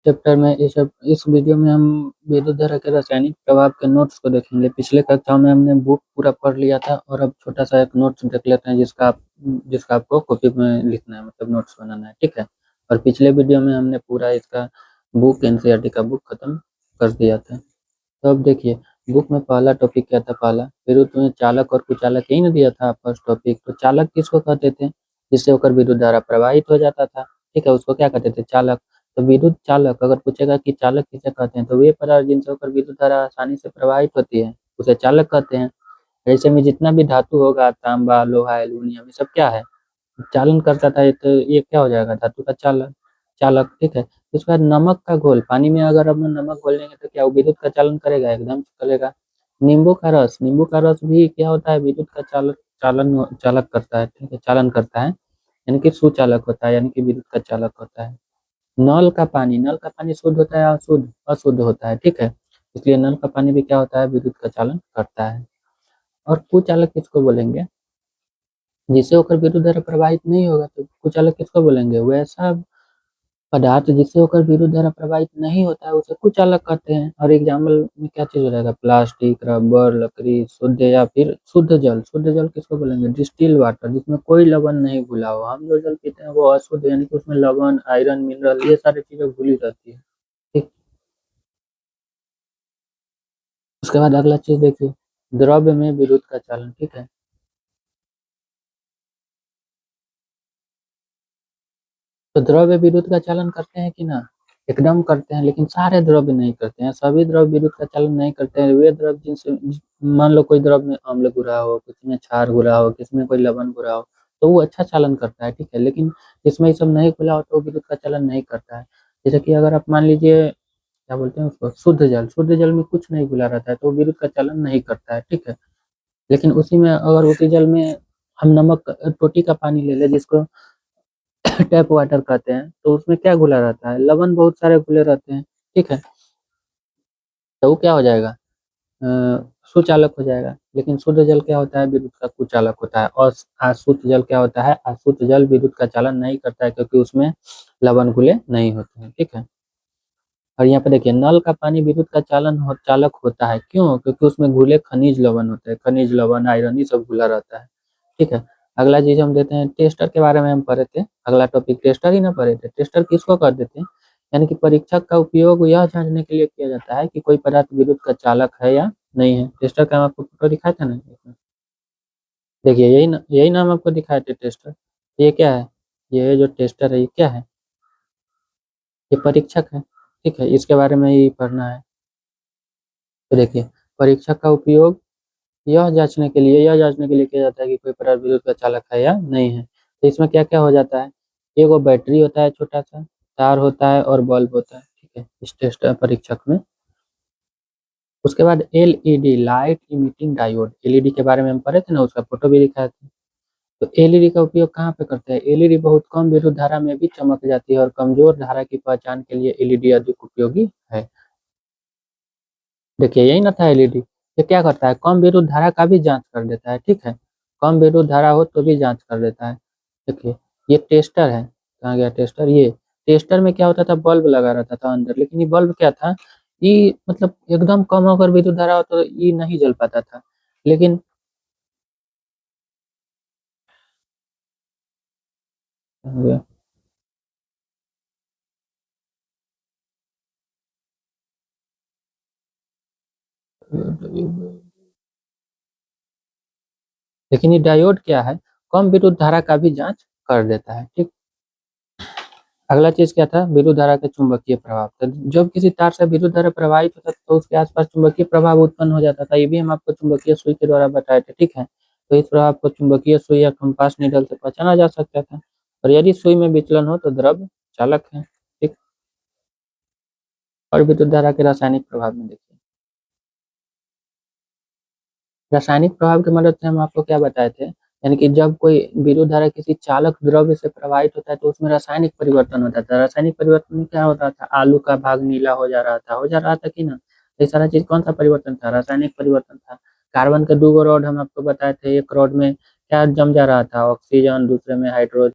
Chapter में इस video में हम विद्युत धारा के रासायनिक प्रभाव के नोट्स को देखेंगे। पिछले कक्षाओं में हमने बुक पूरा पढ़ लिया था और अब छोटा सा एक नोट्स देख लेते हैं जिसका आपको कॉपी में लिखना है, मतलब नोट्स बनाना है, ठीक है। और पिछले वीडियो में हमने पूरा इसका बुक एनसीईआरटी का बुक खत्म कर दिया था। तो अब देखिए, बुक में पहला टॉपिक क्या था। पहला विद्युत में चालक और कुचालक, यही ना दिया था फर्स्ट टॉपिक। तो चालक किसको कहते थे? जिससे होकर विद्युत धारा प्रवाहित हो जाता था, ठीक है, उसको क्या कहते थे? चालक। तो विद्युत चालक, अगर पूछेगा कि चालक किसे कहते हैं, तो वे पदार्थ जिनसे होकर विद्युत धारा आसानी से प्रवाहित होती है उसे चालक कहते हैं। ऐसे में जितना भी धातु होगा, तांबा, लोहा, एल्यूमिनियम, ये सब क्या है? चालन करता था। ये तो ये क्या हो जाएगा? धातु का चालक चालक, ठीक है। उसके बाद नमक का घोल, पानी में अगर हम नमक घोल देंगे तो क्या वो विद्युत का चालन करेगा? एकदम करेगा। नींबू का रस भी क्या होता है? विद्युत का चालक करता है, ठीक है, चालन करता है, यानी कि सुचालक होता है, यानी कि विद्युत का चालक होता है। नल का पानी शुद्ध होता है अशुद्ध? अशुद्ध होता है, ठीक है। इसलिए नल का पानी भी क्या होता है? विद्युत का चालन करता है। और कुचालक किसको बोलेंगे? जिससे होकर विद्युत धारा प्रवाहित नहीं होगा, तो कुचालक किसको बोलेंगे? वैसा पदार्थ जिससे होकर विद्युत धारा प्रवाहित नहीं होता है उसे कुचालक कहते हैं। और एग्जाम्पल में क्या चीज हो जाएगा? प्लास्टिक, रबर, लकड़ी, शुद्ध या फिर शुद्ध जल। शुद्ध जल किसको बोलेंगे? डिस्टिल वाटर, जिसमें कोई लवण नहीं घुला हो। हम जो जल पीते हैं वो अशुद्ध, यानी कि उसमें लवण, आयरन, मिनरल, ये सारी चीजें घुली रहती है, ठीक। उसके बाद अगला चीज देखिए, द्रव्य में विद्युत का चालन, ठीक है। तो द्रव्य विद्युत का चालन करते हैं कि ना? एकदम करते हैं, लेकिन सारे द्रव्य नहीं करते हैं। सभी द्रव्य विद्युत का चालन नहीं करते हैं। वे द्रव्य मान लो कोई द्रव्य में अम्ल घुला हो, किसी में क्षार घुला हो, किसी में कोई लवण घुला हो, तो वो अच्छा चालन करता है, ठीक है। लेकिन जिसमें ये सब नहीं घुला हो तो वो विद्युत का चालन नहीं करता है। जैसे कि अगर आप मान लीजिए, क्या बोलते हैं उसको, शुद्ध जल में कुछ नहीं घुला रहता है तो वो विद्युत का चालन नहीं करता है, ठीक है। लेकिन उसी में अगर उसी जल में हम नमक टोटी का पानी ले लें, जिसको टैप वाटर कहते हैं, तो उसमें क्या घुला रहता है? लवण बहुत सारे घुले रहते हैं, ठीक है। तो वो क्या हो जाएगा? सुचालक हो जाएगा। लेकिन शुद्ध जल क्या होता है? विद्युत का कुचालक होता है। और अशुद्ध जल क्या होता है? अशुद्ध जल विद्युत का चालन नहीं करता है, क्योंकि उसमें लवण घुले नहीं होते हैं, ठीक है। और यहाँ पे देखिए, नल का पानी विद्युत का चालक होता है। क्यों? क्योंकि उसमें घुले खनिज लवण होते हैं। खनिज लवण, आयरन, ये सब घुला रहता है, ठीक है। अगला चीज हम देते हैं, टेस्टर के बारे में हम पढ़े थे। अगला टॉपिक टेस्टर ही ना पढ़े थे। टेस्टर किसको कर देते हैं? यानी कि परीक्षक का उपयोग यह जांचने के लिए किया जाता है कि कोई पदार्थ विद्युत का चालक है या नहीं है। टेस्टर का हम आपको फोटो दिखाए थे ना, देखिए यही नाम आपको दिखाए थे, टेस्टर। ये क्या है? ये जो टेस्टर है ये क्या है? ये परीक्षक है, ठीक है। इसके बारे में ही पढ़ना है। तो देखिए, परीक्षक का उपयोग यह जांचने के लिए किया जाता है कि कोई पदार्थ विद्युत का चालक है या नहीं है। तो इसमें क्या क्या हो जाता है? एक वो बैटरी होता है, छोटा सा तार होता है, और बल्ब होता है, ठीक है, इस टेस्ट परीक्षक में। उसके बाद LED, light emitting diode, LED के बारे में हम पढ़े थे ना, उसका फोटो भी दिखाया था। तो एलईडी का उपयोग कहाँ पे करते हैं? एलईडी बहुत कम विद्युत धारा में भी चमक जाती है, और कमजोर धारा की पहचान के लिए एलईडी अधिक उपयोगी है। देखिए यही ना था एलईडी। ये क्या करता है? कम विद्युत धारा का भी जांच कर देता है, ठीक है। कम विद्युत धारा हो तो भी जांच कर देता है। देखिए, ये टेस्टर है। कहाँ गया टेस्टर? ये टेस्टर में क्या होता था? बल्ब लगा रहता था अंदर। लेकिन ये बल्ब क्या था? ये मतलब एकदम कम अगर विद्युत धारा हो तो ये नहीं जल पाता था। लेकिन हो गया। लेकिन ये डायोड क्या है? कम विद्युत धारा का भी जांच कर देता है, ठीक। अगला चीज क्या था? विद्युत धारा के चुंबकीय प्रभाव। तो जब किसी तार से विद्युत धारा प्रवाहित होता था तो उसके आसपास चुंबकीय प्रभाव उत्पन्न हो जाता था। ये भी हम आपको चुंबकीय सुई के द्वारा बताए थे, ठीक है। तो इस प्रभाव को चुंबकीय सुई या कंपास निडल से पहचाना जा सकता था। और यदि सुई में विचलन हो तो द्रव चालक है, ठीक। और विद्युत धारा के रासायनिक प्रभाव में देखिए, रासायनिक प्रभाव की मदद से हम आपको क्या बताए थे? यानी कि जब कोई विद्युत धारा किसी चालक द्रव्य से प्रवाहित होता है तो उसमें रासायनिक परिवर्तन होता था। रासायनिक परिवर्तन में क्या होता था? आलू का भाग नीला हो जा रहा था कि ना? तो ये सारा चीज कौन सा परिवर्तन था? रासायनिक परिवर्तन था। कार्बन के दो रॉड हम आपको बताए थे। एक रॉड में क्या जम जा रहा था? ऑक्सीजन, दूसरे में हाइड्रोजन।